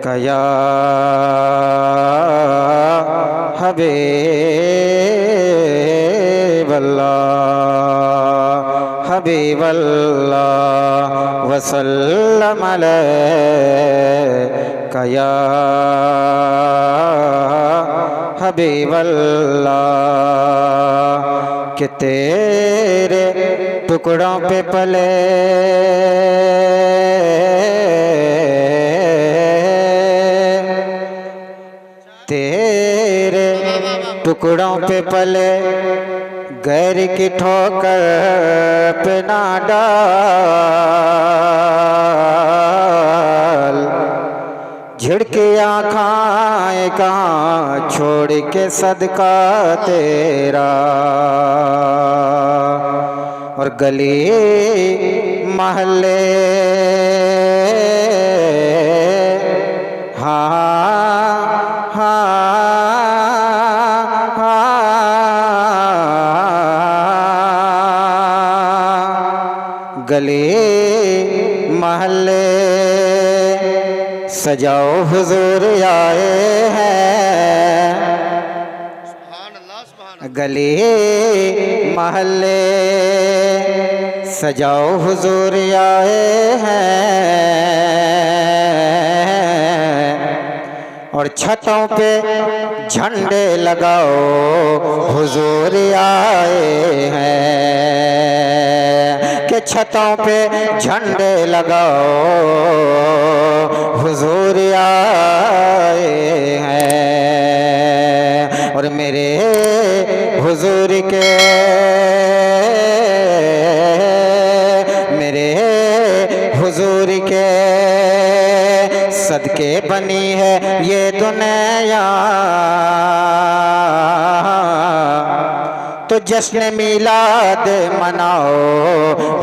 कया हबीबल्लाह हबीबल्लाह वसल्लम अलैका या हबीबल्लाह कि तेरे टुकड़ों पे पले तेरे टुकड़ों पे पले गैर की ठोकर पे ना डाल झिड़के आँखें कहाँ छोड़ के सदका तेरा और गली महल्ले गली महल्ले सजाओ हुजूर आए हैं गली महल्ले सजाओ हुजूर आए हैं और छतों पे झंडे लगाओ हुजूर आए हैं कि छतों पे झंडे लगाओ हुजूर आए हैं और मेरे हुजूर के मेरे हुजूर के सदके बनी है ये दुनिया तो जश्न मिलाद मनाओ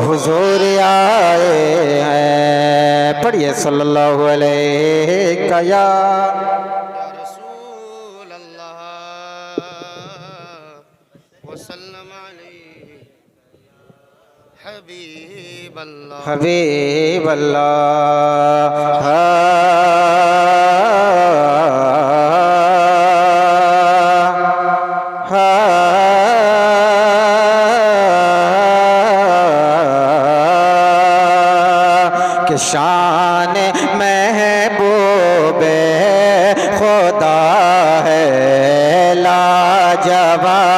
हुजूर आए हैं। पढ़िए सल्लल्लाहु अलैहि या रसूल अल्लाह वसल्लम अलैहि हबीब अल्लाह हबीब अल्लाह शान महबूबे खुदा है लाजवाब।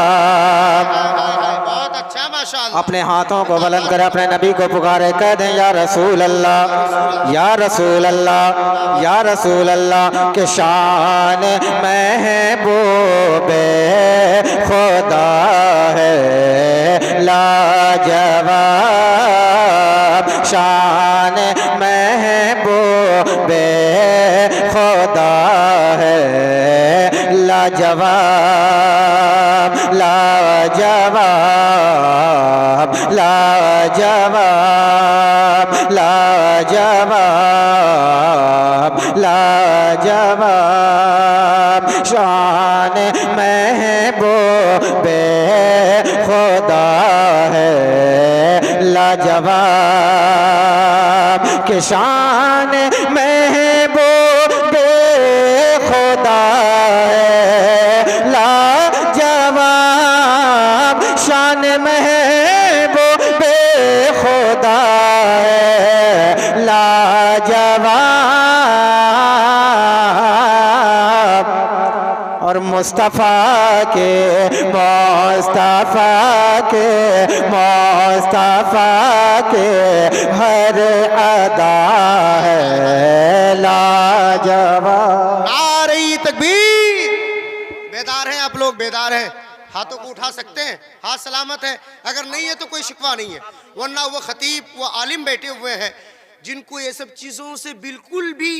बहुत अच्छा माशाअल्लाह। अपने हाथों को बुलंद कर अपने नबी को पुकारे कह दें या रसूल अल्लाह या रसूल अल्लाह या रसूल अल्लाह के शान महबूबे खुदा है लाजवाब शान महबूबे खुदा है लाजवाब लाजवाब लाजवाब लाजवाब लाजवाब शान महबूबे खुदा है लाजवाब के शान महबूबे खुदा है लाजवाब शान महबूबे खुदा है लाजवाब और मुस्तफ़ा के हर अदा है लाजवाब। नारे तकबीर। बेदार हैं आप लोग, बेदार हैं, हाथों को उठा सकते हैं, हाथ सलामत है, अगर नहीं है तो कोई शिकवा नहीं है, वरना वो खतीब वो आलिम बैठे हुए हैं जिनको ये सब चीज़ों से बिल्कुल भी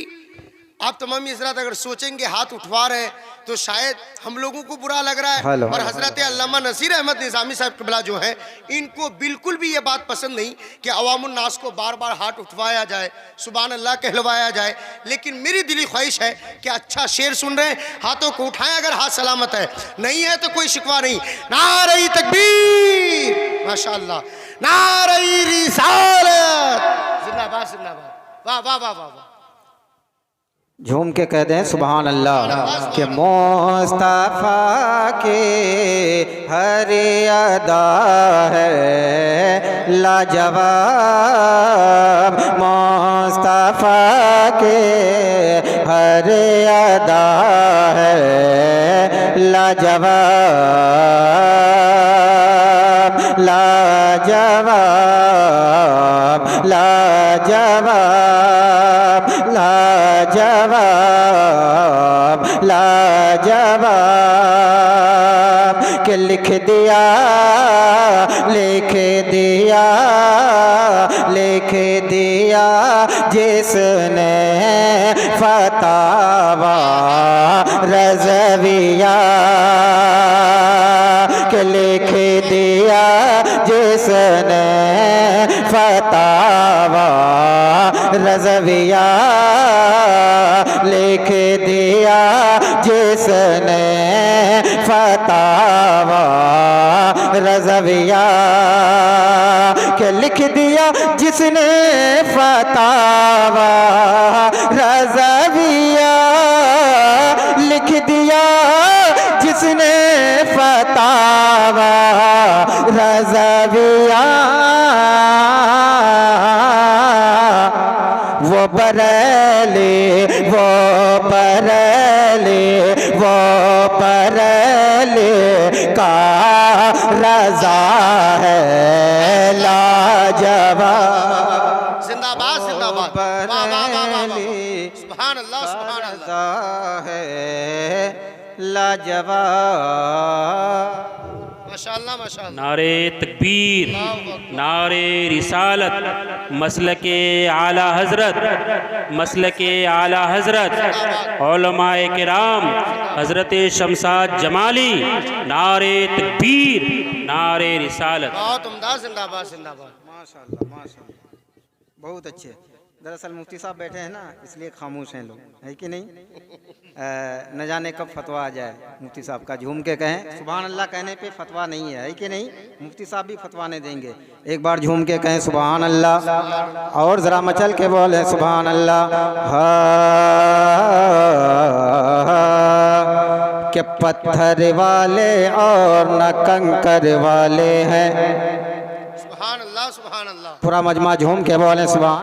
आप तमामी हजरात अगर सोचेंगे हाथ उठवा रहे हैं तो शायद हम लोगों को बुरा लग रहा है और हजरत अल्लामा नसीर अहमद निज़ामी साहब क़िबला जो है इनको बिल्कुल भी ये बात पसंद नहीं कि अवामुन नास को बार बार हाथ उठवाया जाए, सुभान अल्लाह कहलवाया जाए। लेकिन मेरी दिली ख्वाहिश है कि अच्छा शेर सुन रहे हैं, हाथों को उठाएं अगर हाथ सलामत है, नहीं है तो कोई शिकवा नहीं। नारे तकबीर, माशाअल्लाह, नारे रिसालत, जिंदाबाद जिंदाबाद। वाह वाह वाह वाह वाह। झूम के कह दें सुभान अल्लाह कि मुस्तफा के हर अदा है लाजवाब, मुस्तफा के हर अदा है लाजवाब, लाजवाब, लाजवाब, लाजवाब, लाजवाब के लिख दिया, लिख दिया, लिख दिया जिसने फतावा रज़विया, के लिख दिया जिसने फतावा रज़विया, लिख दिया जिसने फतावा रज़विया, के लिख दिया जिसने फतावा रज़विया, लिख दिया जिसने फतावा रज़विया, वो बरेली, वो बरेली, वो बरेली का रज़ा है लाजवाब। जिंदाबाद जिंदाबाद, वाह वाह वाह वाह वाह। सुभान अल्लाह सुभान अल्लाह। है लाजवाब। माशाअल्लाह माशाअल्लाह। नारे तकबीर, नारे रिसालत, मसलके आला हज़रत, मसलके आला हज़रत, उलमाए किराम, हज़रत शमसाद जमाली, नारे तकबीर, नारे रिसालत। बहुत उम्दा, जिंदाबाद जिंदाबाद। माशाअल्लाह माशाअल्लाह, बहुत अच्छे। दरअसल मुफ्ती साहब बैठे हैं ना, इसलिए खामोश हैं लोग, है कि नहीं? न जाने कब फतवा आ जाए मुफ्ती साहब का। झूम के कहें सुभान अल्लाह, कहने पे फतवा नहीं है कि नहीं? मुफ्ती साहब भी फतवा नहीं देंगे। एक बार झूम के कहें सुभान अल्लाह, और ज़रा मचल के बोले सुभान अल्लाह। के पत्थर वाले और न कंकर वाले हैं। सुभान अल्लाह सुभान अल्लाह। पूरा मजमा झूम के बोले सुभान